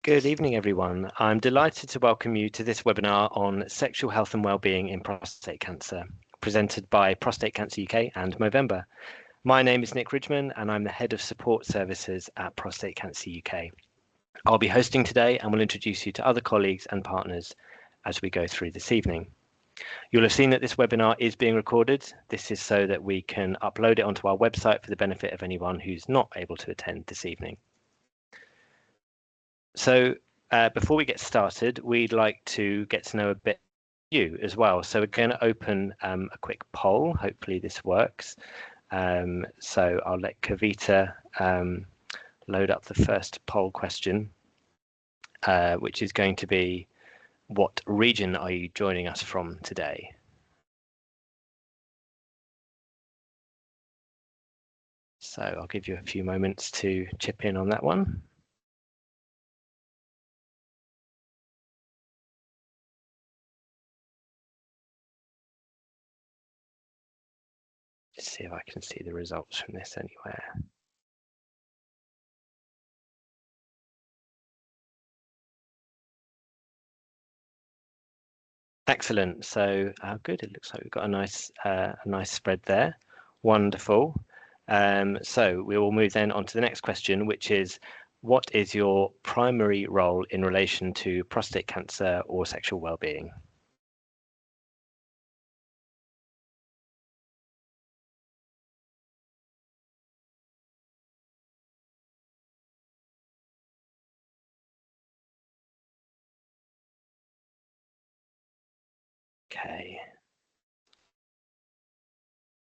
Good evening, everyone. I'm delighted to welcome you to this webinar on sexual health and wellbeing in prostate cancer, presented by Prostate Cancer UK and Movember. My name is Nick Ridgman, and I'm the Head of Support Services at Prostate Cancer UK. I'll be hosting today and will introduce you to other colleagues and partners as we go through this evening. You'll have seen that this webinar is being recorded. This is so that we can upload it onto our website for the benefit of anyone who's not able to attend this evening. So before we get started, we'd like to get to know a bit you as well. So we're going to open a quick poll. Hopefully this works. So I'll let Kavita load up the first poll question, which is going to be, what region are you joining us from today? So I'll give you a few moments to chip in on that one. Let's see if I can see the results from this anywhere. Excellent. So good. It looks like we've got a nice spread there. Wonderful. So we will move then on to the next question, which is, what is your primary role in relation to prostate cancer or sexual well-being? Okay.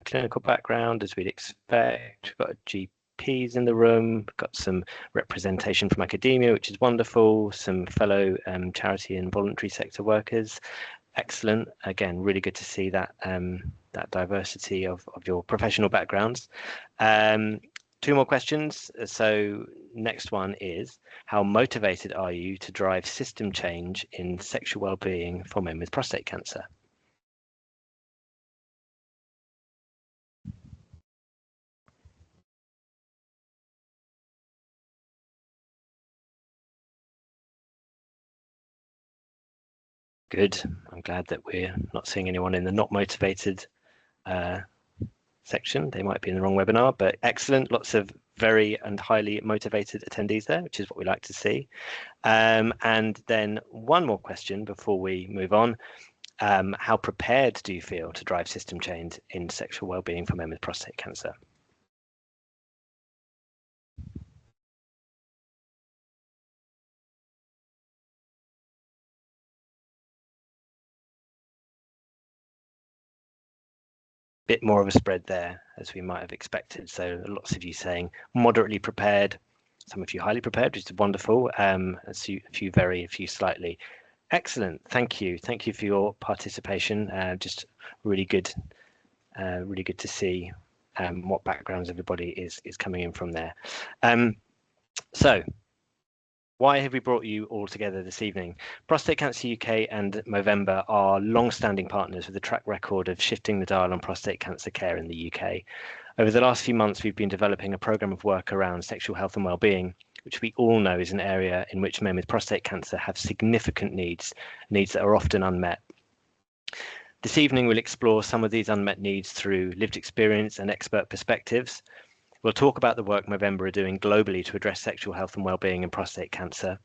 Clinical background, as we'd expect. We've got GPs in the room. We've got some representation from academia, which is wonderful. Some fellow charity and voluntary sector workers. Excellent. Again, really good to see that that diversity of your professional backgrounds. Two more questions. So next one is, how motivated are you to drive system change in sexual well-being for men with prostate cancer? Good. I'm glad that we're not seeing anyone in the not motivated section. They might be in the wrong webinar, but excellent. Lots of very and highly motivated attendees there, which is what we like to see. And then one more question before we move on. How prepared do you feel to drive system change in sexual well-being for men with prostate cancer? Bit more of a spread there, as we might have expected. So lots of you saying moderately prepared, some of you highly prepared, which is wonderful. A few slightly. Excellent. Thank you. Thank you for your participation. Just really good to see what backgrounds everybody is coming in from there. So why have we brought you all together this evening? Prostate Cancer UK and Movember are long-standing partners with a track record of shifting the dial on prostate cancer care in the UK. Over the last few months, we've been developing a programme of work around sexual health and well-being, which we all know is an area in which men with prostate cancer have significant needs that are often unmet. This evening, we'll explore some of these unmet needs through lived experience and expert perspectives. We'll talk about the work Movember are doing globally to address sexual health and well-being in prostate cancer.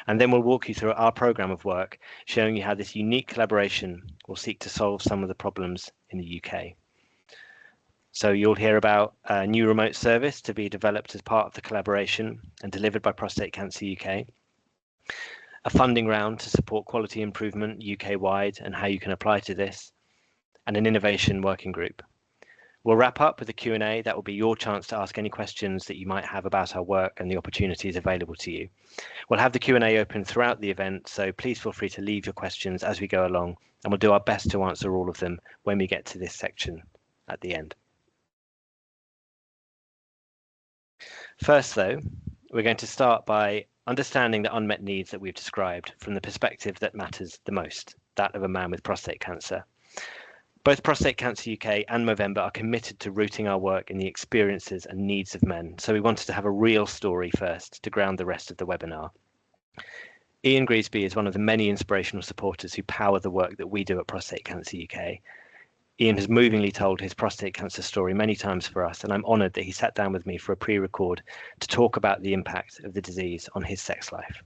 And then we'll walk you through our programme of work, showing you how this unique collaboration will seek to solve some of the problems in the UK. So you'll hear about a new remote service to be developed as part of the collaboration and delivered by Prostate Cancer UK. A funding round to support quality improvement UK-wide and how you can apply to this, and an innovation working group. We'll wrap up with a Q&A. That will be your chance to ask any questions that you might have about our work and the opportunities available to you. We'll have the Q&A open throughout the event, so please feel free to leave your questions as we go along, and we'll do our best to answer all of them when we get to this section at the end. First, though, we're going to start by understanding the unmet needs that we've described from the perspective that matters the most, that of a man with prostate cancer. Both Prostate Cancer UK and Movember are committed to rooting our work in the experiences and needs of men, so we wanted to have a real story first to ground the rest of the webinar. Ian Greasby is one of the many inspirational supporters who power the work that we do at Prostate Cancer UK. Ian has movingly told his prostate cancer story many times for us, and I'm honoured that he sat down with me for a pre-record to talk about the impact of the disease on his sex life.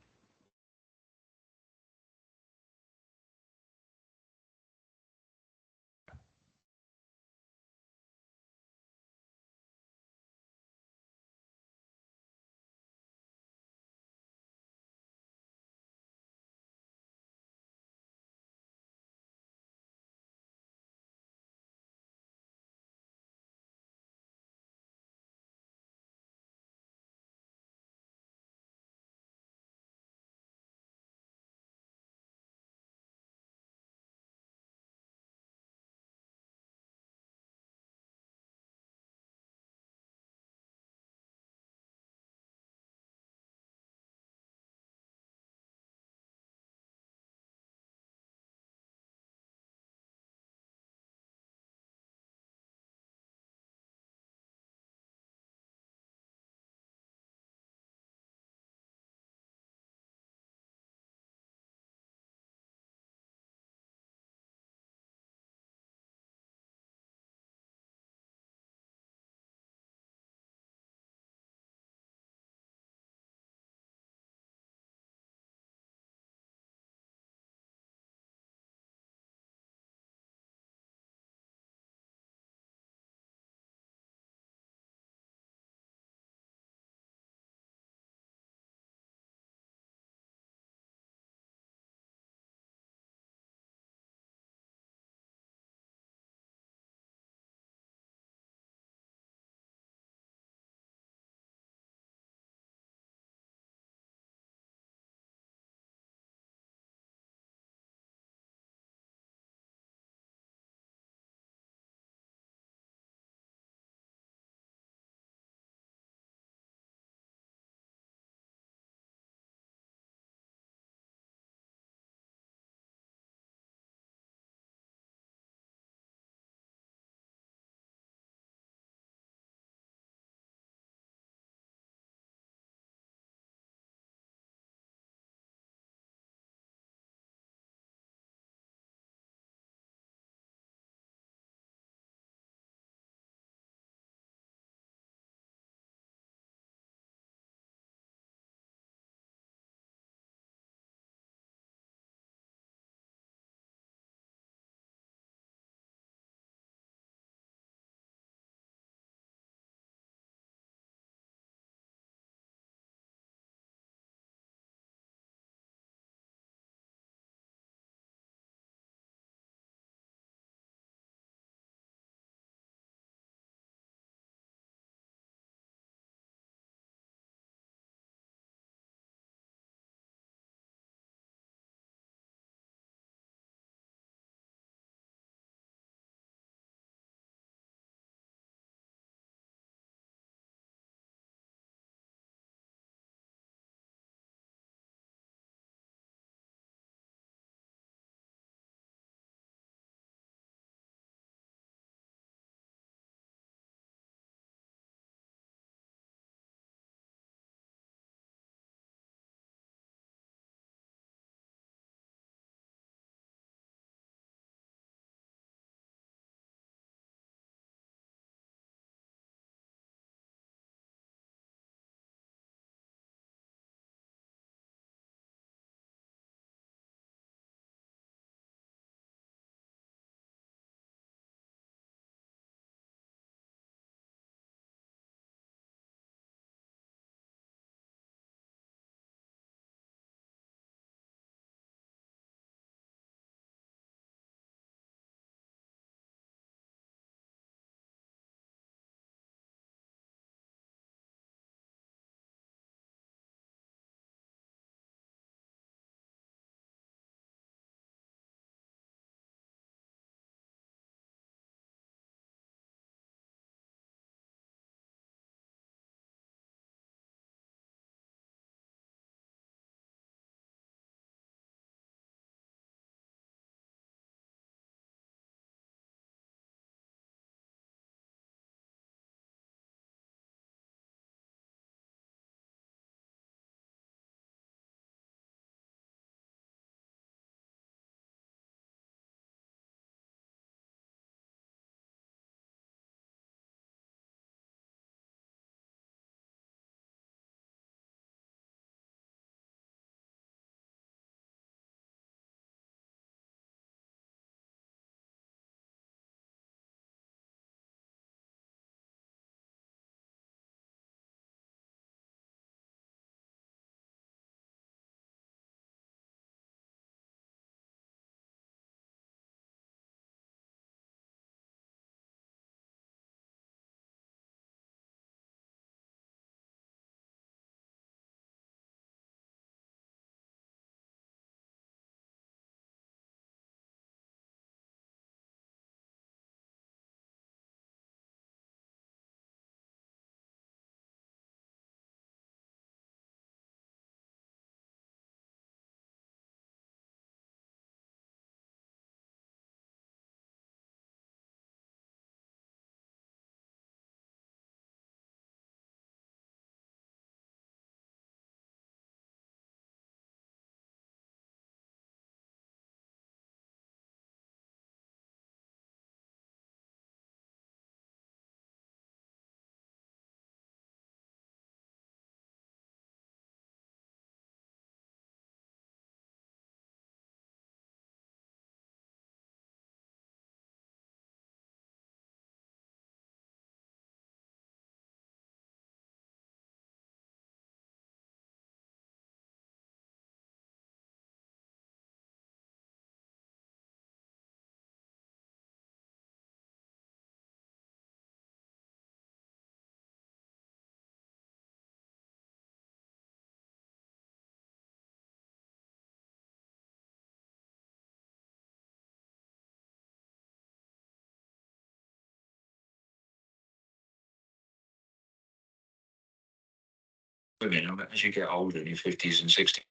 women, as you get older in your 50s and 60s,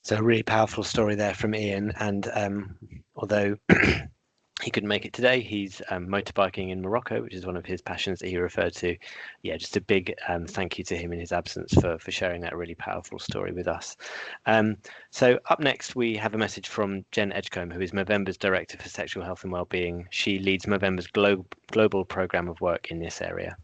So a really powerful story there from Ian. And although he couldn't make it today, he's motorbiking in Morocco, which is one of his passions that he referred to. Yeah, just a big thank you to him in his absence for sharing that really powerful story with us. So up next, we have a message from Jen Edgecombe, who is Movember's Director for Sexual Health and Wellbeing. She leads Movember's global program of work in this area.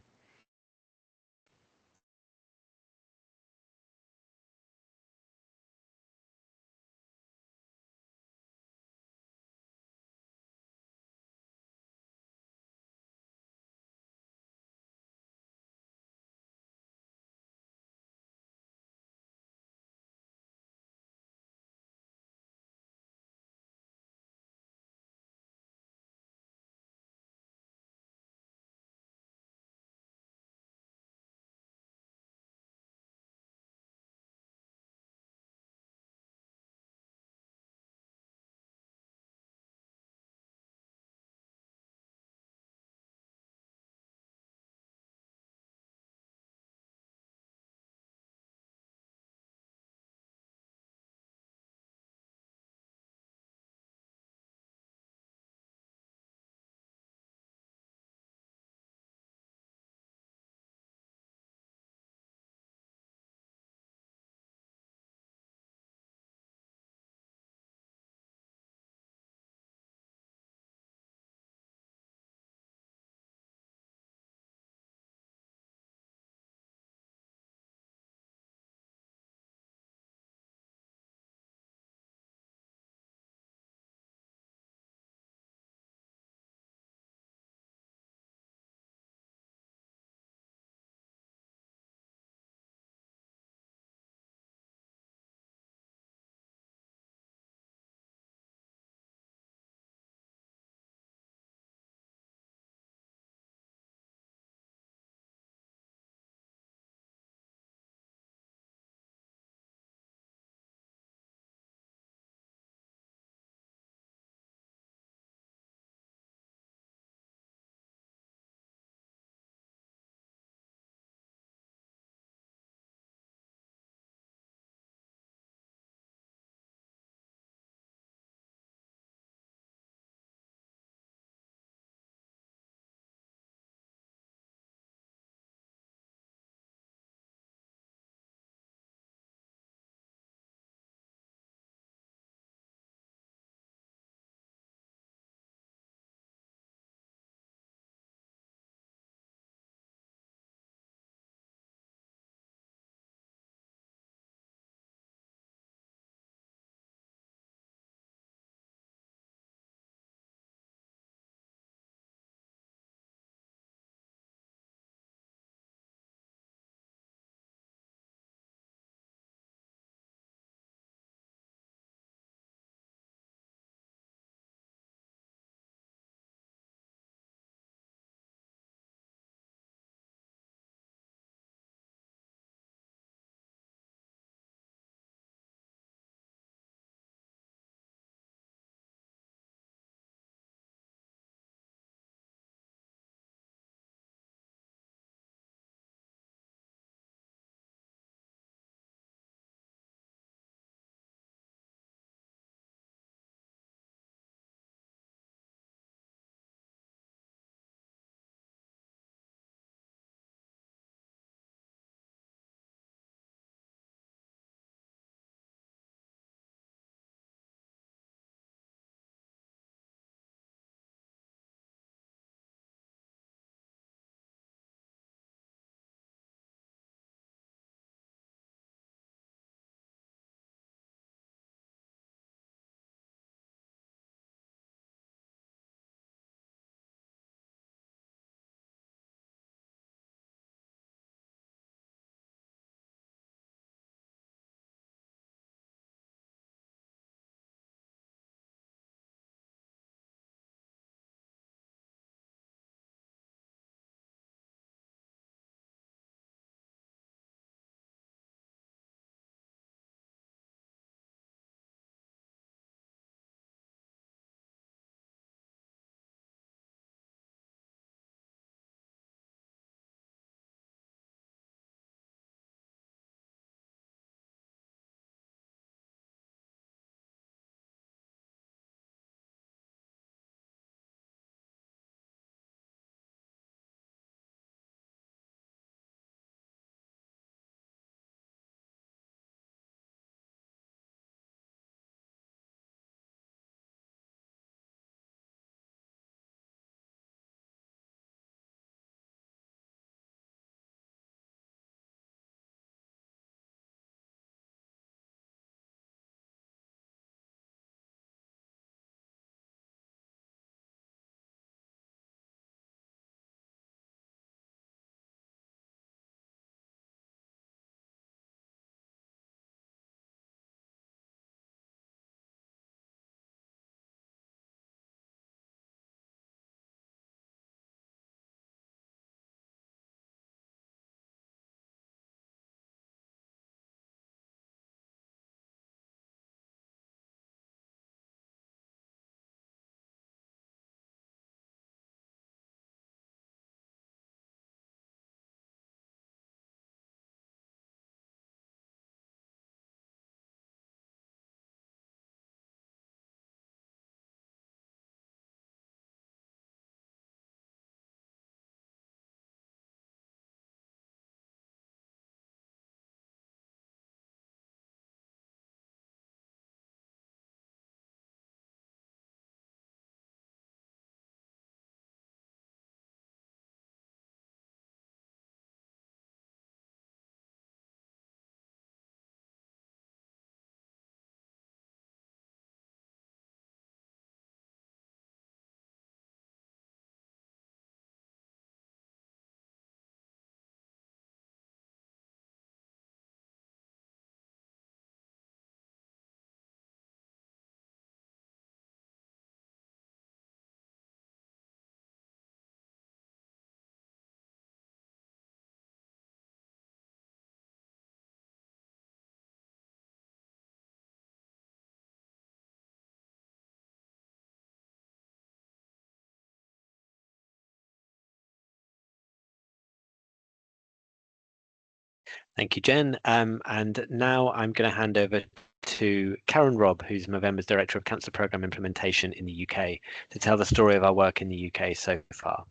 Thank you, Jen. And now I'm going to hand over to Karen Robb, who's Movember's Director of Cancer Programme Implementation in the UK, to tell the story of our work in the UK so far.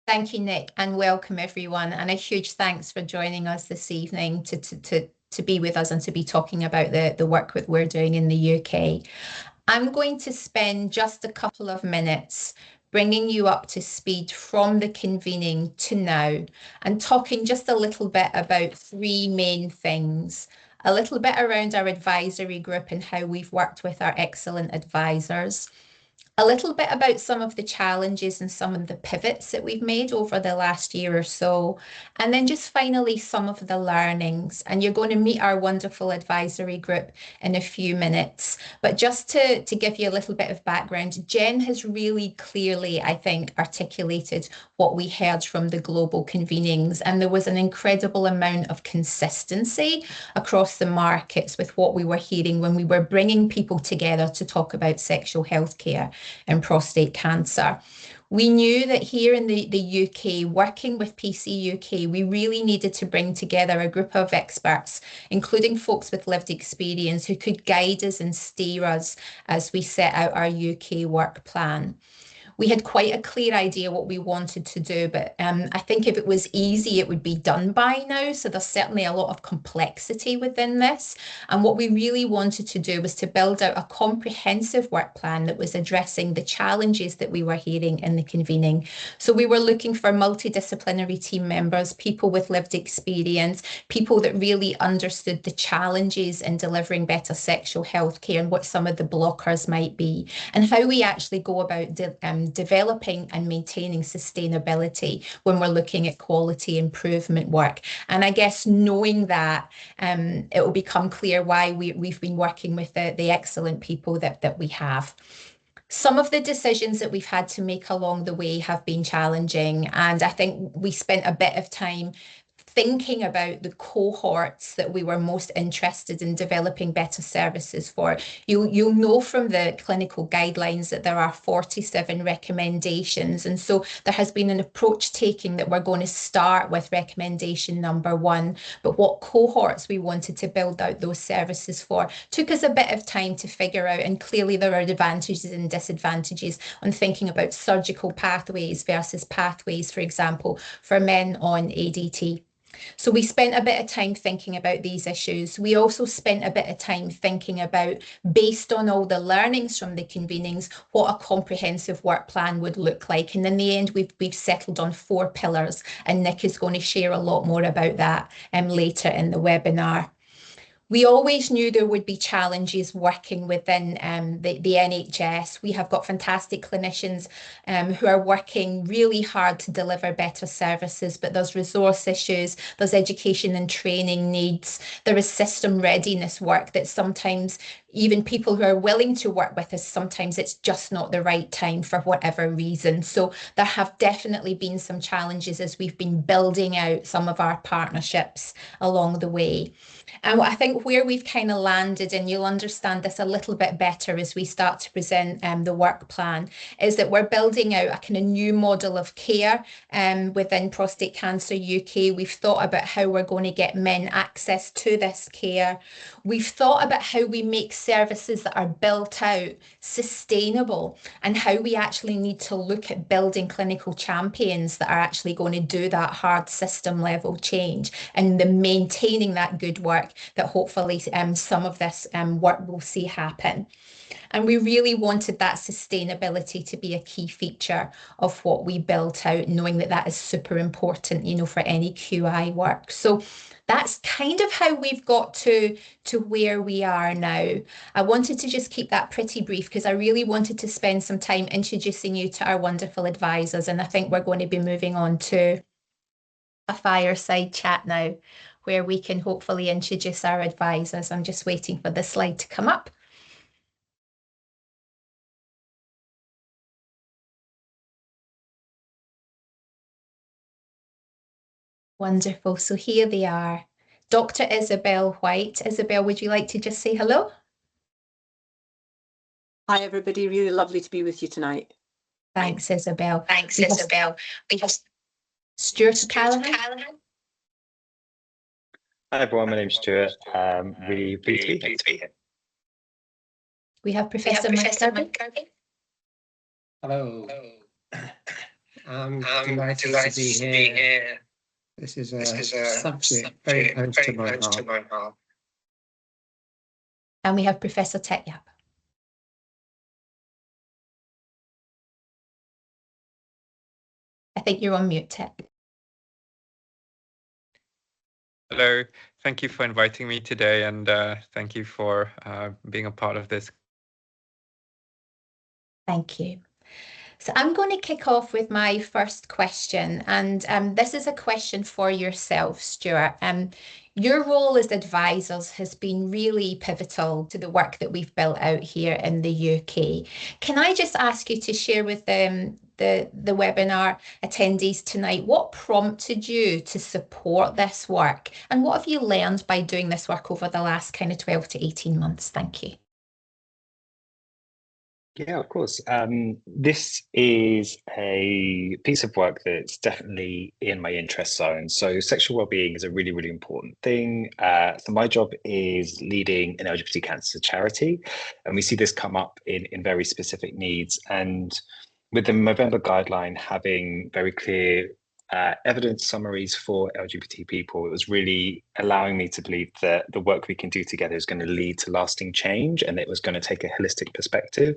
Thank you, Nick, and welcome everyone. And a huge thanks for joining us this evening to be with us and to be talking about the work that we're doing in the UK. I'm going to spend just a couple of minutes bringing you up to speed from the convening to now and talking just a little bit about three main things. A little bit around our advisory group and how we've worked with our excellent advisors. A little bit about some of the challenges and some of the pivots that we've made over the last year or so. And then just finally, some of the learnings. And you're going to meet our wonderful advisory group in a few minutes. But just to give you a little bit of background, Jen has really clearly, I think, articulated what we heard from the global convenings. And there was an incredible amount of consistency across the markets with what we were hearing when we were bringing people together to talk about sexual health care and prostate cancer. We knew that here in the UK, working with PC UK, we really needed to bring together a group of experts, including folks with lived experience who could guide us and steer us as we set out our UK work plan. We had quite a clear idea what we wanted to do, but I think if it was easy, it would be done by now. So there's certainly a lot of complexity within this. And what we really wanted to do was to build out a comprehensive work plan that was addressing the challenges that we were hearing in the convening. So we were looking for multidisciplinary team members, people with lived experience, people that really understood the challenges in delivering better sexual health care and what some of the blockers might be, and how we actually go about developing and maintaining sustainability when we're looking at quality improvement work. And I guess knowing that, it will become clear why we've been working with the excellent people that we have. Some of the decisions that we've had to make along the way have been challenging, and I think we spent a bit of time thinking about the cohorts that we were most interested in developing better services for. You'll know from the clinical guidelines that there are 47 recommendations. And so there has been an approach taking that we're going to start with recommendation number 1, but what cohorts we wanted to build out those services for took us a bit of time to figure out. And clearly there are advantages and disadvantages on thinking about surgical pathways versus pathways, for example, for men on ADT. So we spent a bit of time thinking about these issues. We also spent a bit of time thinking about, based on all the learnings from the convenings, what a comprehensive work plan would look like. And in the end, we've settled on 4 pillars, and Nick is going to share a lot more about that later in the webinar. We always knew there would be challenges working within the NHS. We have got fantastic clinicians who are working really hard to deliver better services, but there's resource issues, there's education and training needs, there is system readiness work that sometimes even people who are willing to work with us, sometimes it's just not the right time for whatever reason. So there have definitely been some challenges as we've been building out some of our partnerships along the way. And I think where we've kind of landed, and you'll understand this a little bit better as we start to present the work plan, is that we're building out a kind of new model of care within Prostate Cancer UK. We've thought about how we're going to get men access to this care. We've thought about how we make services that are built out sustainable, and how we actually need to look at building clinical champions that are actually going to do that hard system level change and the maintaining that good work that hopefully some of this work will see happen. And we really wanted that sustainability to be a key feature of what we built out, knowing that that is super important, you know, for any QI work. So that's kind of how we've got to where we are now. I wanted to just keep that pretty brief because I really wanted to spend some time introducing you to our wonderful advisors. And I think we're going to be moving on to a fireside chat now, where we can hopefully introduce our advisors. I'm just waiting for the slide to come up. Wonderful. So here they are. Dr. Isabel White. Isabel, would you like to just say hello? Hi, everybody. Really lovely to be with you tonight. Thanks, Isabel. Thanks, Isabel. Stuart Callahan. Hi everyone, my name's Stuart. Really pleased to be here. We have Professor Mike Kirby. Hello. I'm delighted to be here. This is a subject very close to my heart. And we have Professor Tetyap. I think you're on mute, Tet. Hello, thank you for inviting me today, and thank you for being a part of this. Thank you. So I'm going to kick off with my first question, and this is a question for yourself, Stuart. Your role as advisors has been really pivotal to the work that we've built out here in the UK. Can I just ask you to share with the webinar attendees tonight what prompted you to support this work, and what have you learned by doing this work over the last kind of 12 to 18 months? Thank you. Yeah, of course. This is a piece of work that's definitely in my interest zone. So sexual well-being is a really, really important thing. So my job is leading an LGBT cancer charity, and we see this come up in very specific needs. And with the Movember guideline having very clear evidence summaries for LGBT people, it was really allowing me to believe that the work we can do together is going to lead to lasting change, and it was going to take a holistic perspective.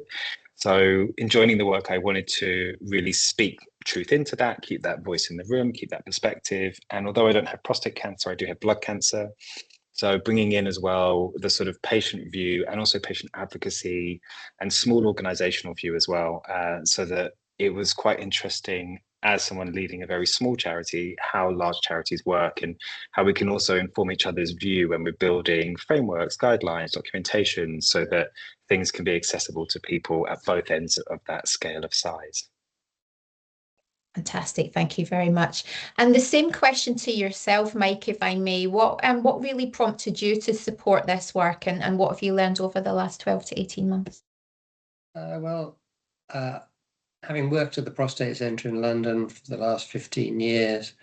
So in joining the work, I wanted to really speak truth into that, keep that voice in the room, keep that perspective. And although I don't have prostate cancer, I do have blood cancer. So bringing in as well the sort of patient view and also patient advocacy and small organizational view as well, so that it was quite interesting as someone leading a very small charity, how large charities work and how we can also inform each other's view when we're building frameworks, guidelines, documentation, so that things can be accessible to people at both ends of that scale of size. Fantastic, thank you very much. And the same question to yourself, Mike, if I may. What really prompted you to support this work, and what have you learned over the last 12 to 18 months? Having worked at the Prostate Centre in London for the last 15 years,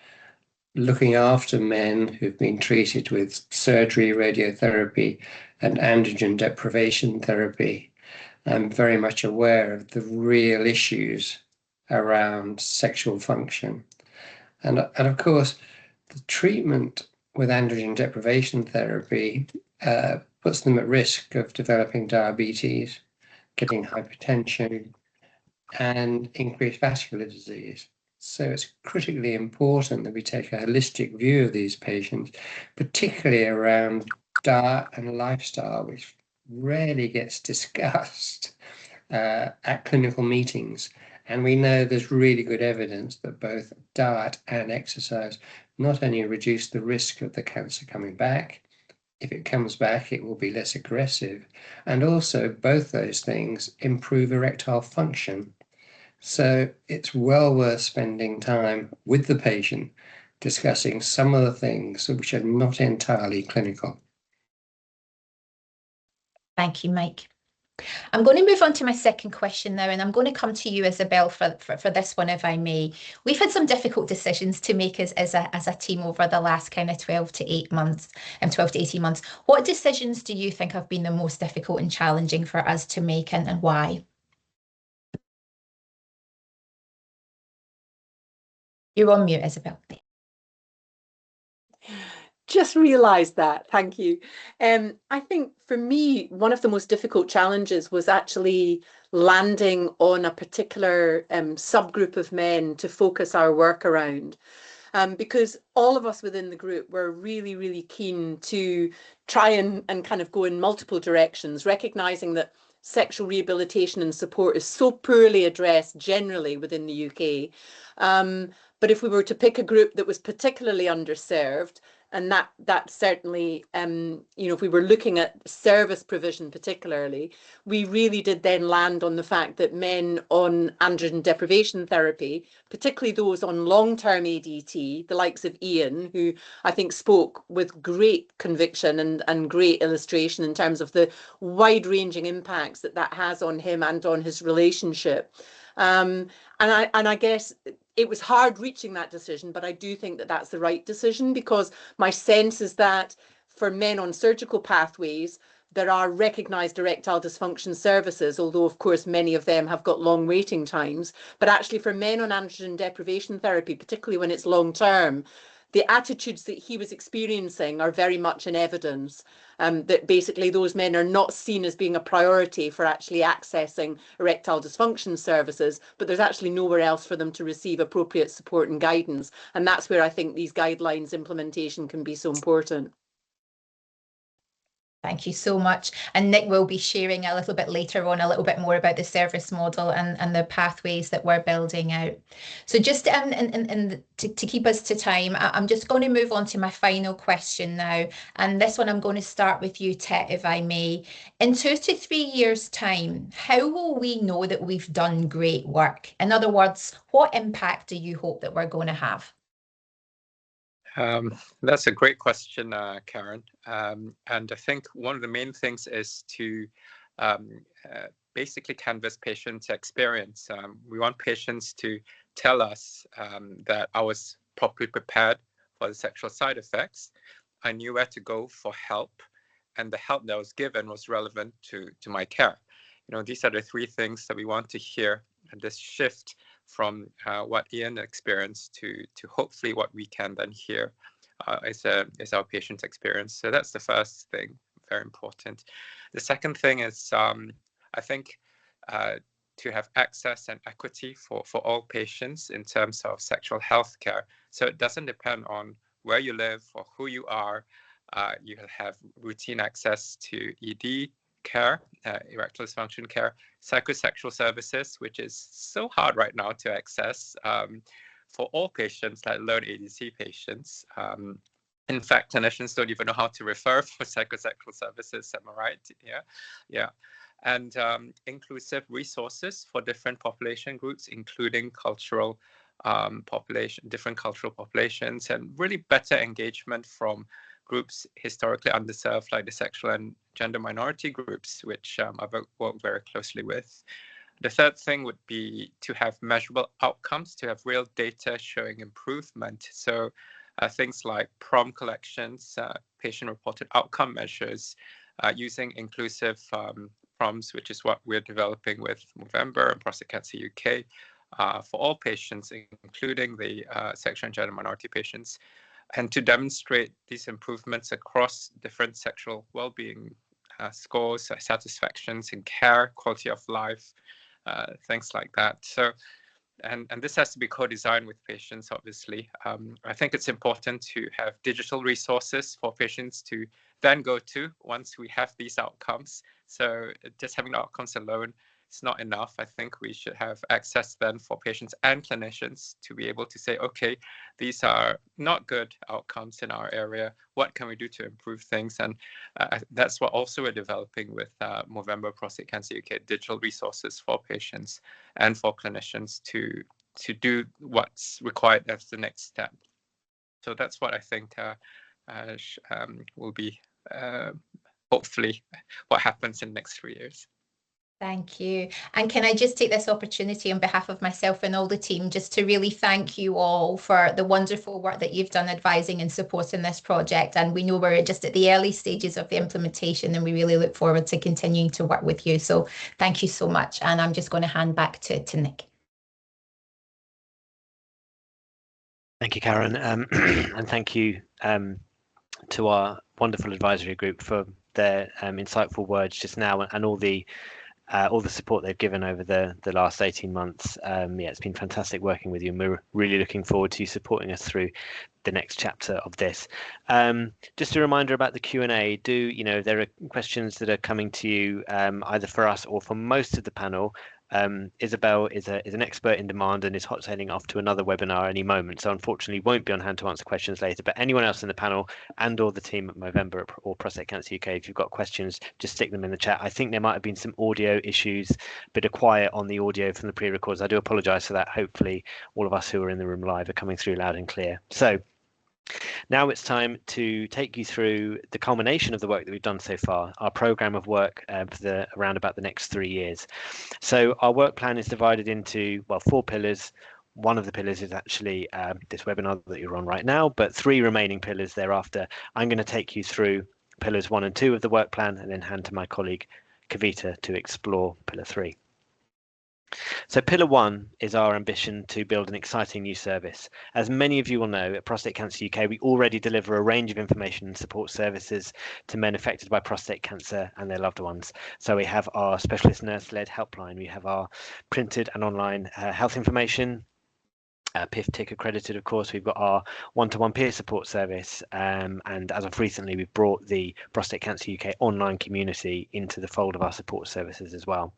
looking after men who've been treated with surgery, radiotherapy, and androgen deprivation therapy, I'm very much aware of the real issues around sexual function. And of course, the treatment with androgen deprivation therapy puts them at risk of developing diabetes, getting hypertension, and increased vascular disease. So it's critically important that we take a holistic view of these patients, particularly around diet and lifestyle, which rarely gets discussed at clinical meetings. And we know there's really good evidence that both diet and exercise not only reduce the risk of the cancer coming back, if it comes back, it will be less aggressive. And also both those things improve erectile function. So it's well worth spending time with the patient discussing some of the things which are not entirely clinical. Thank you, Mike. I'm going to move on to my second question now, and I'm going to come to you, Isabel, for this one, if I may. We've had some difficult decisions to make as a team over the last kind of 12 to 18 months. What decisions do you think have been the most difficult and challenging for us to make, and why? You're on mute, Isabel. Just realised that. Thank you. I think for me, one of the most difficult challenges was actually landing on a particular subgroup of men to focus our work around. Because all of us within the group were really, really keen to try and kind of go in multiple directions, recognising that sexual rehabilitation and support is so poorly addressed generally within the UK. But if we were to pick a group that was particularly underserved, and that certainly, if we were looking at service provision particularly, we really did then land on the fact that men on androgen deprivation therapy, particularly those on long-term ADT, the likes of Ian, who I think spoke with great conviction and great illustration in terms of the wide-ranging impacts that has on him and on his relationship. And I guess it was hard reaching that decision, but I do think that that's the right decision, because my sense is that for men on surgical pathways, there are recognised erectile dysfunction services, although of course many of them have got long waiting times. But actually for men on androgen deprivation therapy, particularly when it's long term, the attitudes that he was experiencing are very much in evidence, that basically those men are not seen as being a priority for actually accessing erectile dysfunction services, but there's actually nowhere else for them to receive appropriate support and guidance. And that's where I think these guidelines implementation can be so important. Thank you so much. And Nick will be sharing a little bit later on a little bit more about the service model and the pathways that we're building out. So just to keep us to time, I'm just going to move on to my final question now. And this one I'm going to start with you, Tet, if I may. In 2 to 3 years' time, how will we know that we've done great work? In other words, what impact do you hope that we're going to have? That's a great question, Karen. And I think one of the main things is to basically canvas patients' experience. We want patients to tell us that I was properly prepared for the sexual side effects. I knew where to go for help, and the help that I was given was relevant to my care. You know, these are the 3 things that we want to hear, and this shift from what Ian experienced to hopefully what we can then hear is our patient's experience. So that's the first thing, very important. The second thing is I think to have access and equity for all patients in terms of sexual health care. So it doesn't depend on where you live or who you are. You have routine access to ED care, erectile dysfunction care, psychosexual services, which is so hard right now to access for all patients, let alone ADC patients. In fact, clinicians don't even know how to refer for psychosexual services. Am I right? Yeah. And inclusive resources for different population groups, including different cultural populations, and really better engagement from groups historically underserved, like the sexual and gender minority groups, which I've worked very closely with. The third thing would be to have measurable outcomes, to have real data showing improvement. So things like PROM collections, patient-reported outcome measures, using inclusive PROMs, which is what we're developing with Movember and Prostate Cancer UK, for all patients, including the sexual and gender minority patients, and to demonstrate these improvements across different sexual well-being scores, satisfactions in care, quality of life, things like that. So, and this has to be co-designed with patients, obviously. I think it's important to have digital resources for patients to then go to once we have these outcomes. So just having the outcomes alone is not enough. I think we should have access then for patients and clinicians to be able to say, okay, these are not good outcomes in our area. What can we do to improve things? And that's what also we're developing with Movember Prostate Cancer UK, digital resources for patients and for clinicians to do what's required as the next step. So that's what I think will be hopefully what happens in the next 3 years. Thank you. And can I just take this opportunity on behalf of myself and all the team just to really thank you all for the wonderful work that you've done advising and supporting this project. And we know we're just at the early stages of the implementation, and we really look forward to continuing to work with you. So thank you so much. And I'm just going to hand back to Nick. Thank you, Karen. And thank you to our wonderful advisory group for their insightful words just now, and all the support they've given over the last 18 months. Yeah, it's been fantastic working with you, and we're really looking forward to you supporting us through the next chapter of this. Just a reminder about the Q&A. There are questions that are coming to you either for us or for most of the panel. Isabel is an expert in demand and is hot sailing off to another webinar any moment, so unfortunately won't be on hand to answer questions later. But anyone else in the panel and or the team at Movember or Prostate Cancer UK, if you've got questions, just stick them in the chat. I think there might have been some audio issues, a bit of quiet on the audio from the pre-records. I do apologise for that. Hopefully all of us who are in the room live are coming through loud and clear. So now it's time to take you through the culmination of the work that we've done so far, our programme of work for around about the next 3 years. So our work plan is divided into, 4 pillars. One of the pillars is actually this webinar that you're on right now, but 3 remaining pillars thereafter. I'm going to take you through pillars 1 and 2 of the work plan and then hand to my colleague Kavita to explore pillar 3. So pillar 1 is our ambition to build an exciting new service. As many of you will know, at Prostate Cancer UK, we already deliver a range of information and support services to men affected by prostate cancer and their loved ones. So we have our specialist nurse-led helpline, we have our printed and online health information, PIF tick accredited, of course. We've got our one-to-one peer support service, and as of recently, we've brought the Prostate Cancer UK online community into the fold of our support services as well.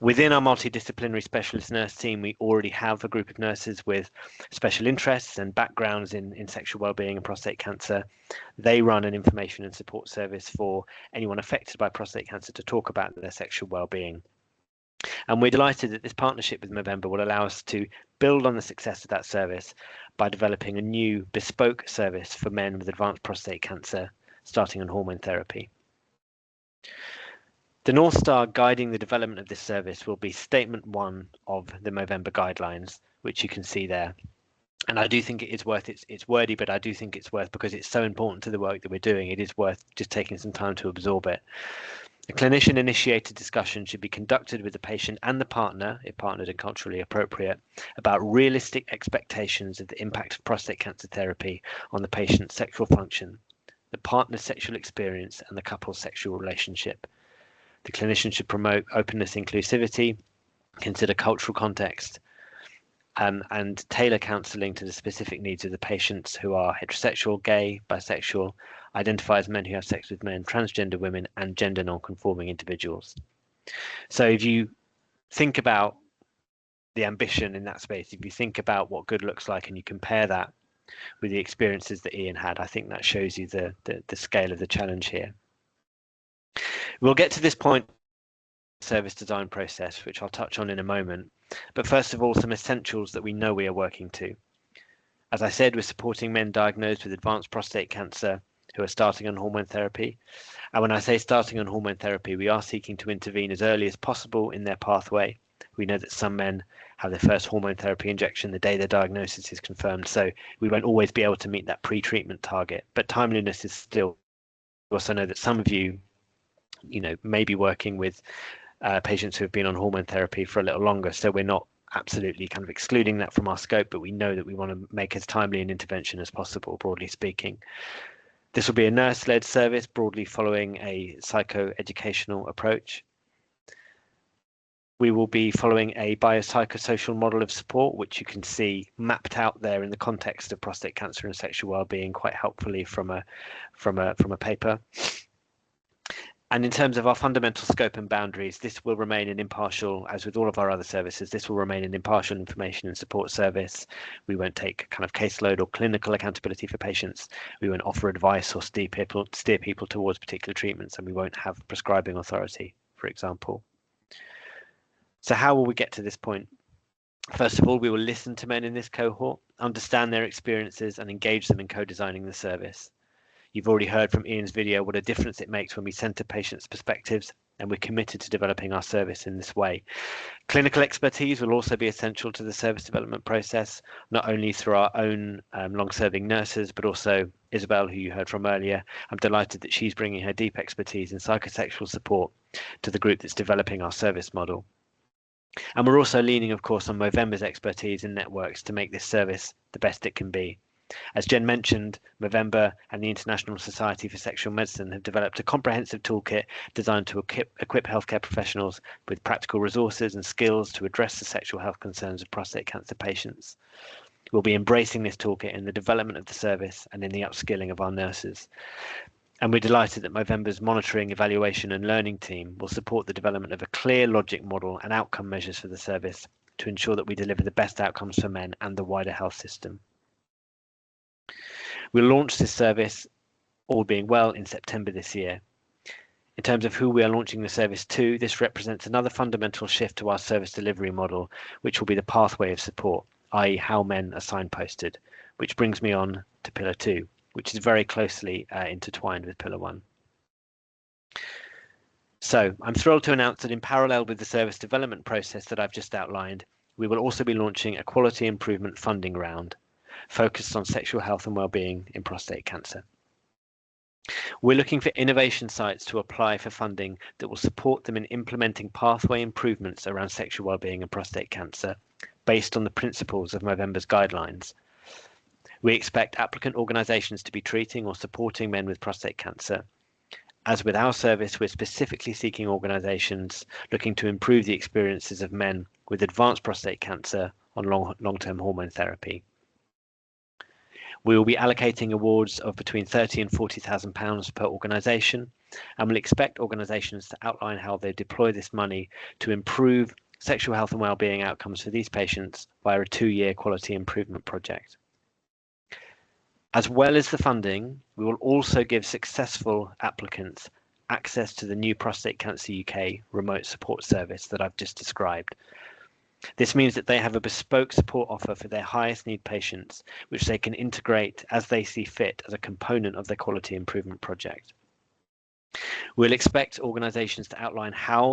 Within our multidisciplinary specialist nurse team, we already have a group of nurses with special interests and backgrounds in sexual wellbeing and prostate cancer. They run an information and support service for anyone affected by prostate cancer to talk about their sexual wellbeing. And we're delighted that this partnership with Movember will allow us to build on the success of that service by developing a new bespoke service for men with advanced prostate cancer, starting on hormone therapy. The North Star guiding the development of this service will be Statement 1 of the Movember guidelines, which you can see there. And I do think it is worth, it's wordy, but I do think it's worth, because it's so important to the work that we're doing, it is worth just taking some time to absorb it. A clinician-initiated discussion should be conducted with the patient and the partner, if partnered and culturally appropriate, about realistic expectations of the impact of prostate cancer therapy on the patient's sexual function, the partner's sexual experience, and the couple's sexual relationship. The clinician should promote openness, inclusivity, consider cultural context, and tailor counselling to the specific needs of the patients who are heterosexual, gay, bisexual, identify as men who have sex with men, transgender women, and gender non-conforming individuals. So if you think about the ambition in that space, if you think about what good looks like and you compare that with the experiences that Ian had, I think that shows you the scale of the challenge here. We'll get to this point, service design process, which I'll touch on in a moment. But first of all, some essentials that we know we are working to. As I said, we're supporting men diagnosed with advanced prostate cancer who are starting on hormone therapy. And when I say starting on hormone therapy, we are seeking to intervene as early as possible in their pathway. We know that some men have their first hormone therapy injection the day their diagnosis is confirmed, so we won't always be able to meet that pre-treatment target, but timeliness is still. We also know that some of you may be working with patients who have been on hormone therapy for a little longer, so we're not absolutely kind of excluding that from our scope, but we know that we want to make as timely an intervention as possible, broadly speaking. This will be a nurse-led service, broadly following a psychoeducational approach. We will be following a biopsychosocial model of support, which you can see mapped out there in the context of prostate cancer and sexual wellbeing quite helpfully from a paper. And in terms of our fundamental scope and boundaries, this will remain an impartial, as with all of our other services, this will remain an impartial information and support service. We won't take kind of caseload or clinical accountability for patients. We won't offer advice or steer people towards particular treatments, and we won't have prescribing authority, for example. So how will we get to this point? First of all, we will listen to men in this cohort, understand their experiences, and engage them in co-designing the service. You've already heard from Ian's video what a difference it makes when we centre patients' perspectives, and we're committed to developing our service in this way. Clinical expertise will also be essential to the service development process, not only through our own long-serving nurses, but also Isabel, who you heard from earlier. I'm delighted that she's bringing her deep expertise in psychosexual support to the group that's developing our service model. And we're also leaning, of course, on Movember's expertise in networks to make this service the best it can be. As Jen mentioned, Movember and the International Society for Sexual Medicine have developed a comprehensive toolkit designed to equip healthcare professionals with practical resources and skills to address the sexual health concerns of prostate cancer patients. We'll be embracing this toolkit in the development of the service and in the upskilling of our nurses. And we're delighted that Movember's monitoring, evaluation and learning team will support the development of a clear logic model and outcome measures for the service to ensure that we deliver the best outcomes for men and the wider health system. We'll launch this service, all being well, in September this year. In terms of who we are launching the service to, this represents another fundamental shift to our service delivery model, which will be the pathway of support, i.e. how men are signposted, which brings me on to pillar 2, which is very closely intertwined with pillar 1. So I'm thrilled to announce that in parallel with the service development process that I've just outlined, we will also be launching a quality improvement funding round focused on sexual health and well-being in prostate cancer. We're looking for innovation sites to apply for funding that will support them in implementing pathway improvements around sexual well-being and prostate cancer based on the principles of Movember's guidelines. We expect applicant organisations to be treating or supporting men with prostate cancer. As with our service, we're specifically seeking organisations looking to improve the experiences of men with advanced prostate cancer on long-term hormone therapy. We will be allocating awards of between £30,000 and £40,000 per organisation, and will expect organisations to outline how they deploy this money to improve sexual health and wellbeing outcomes for these patients via a 2-year quality improvement project. As well as the funding, we will also give successful applicants access to the new Prostate Cancer UK remote support service that I've just described. This means that they have a bespoke support offer for their highest need patients, which they can integrate as they see fit as a component of their quality improvement project. We'll expect organisations to outline how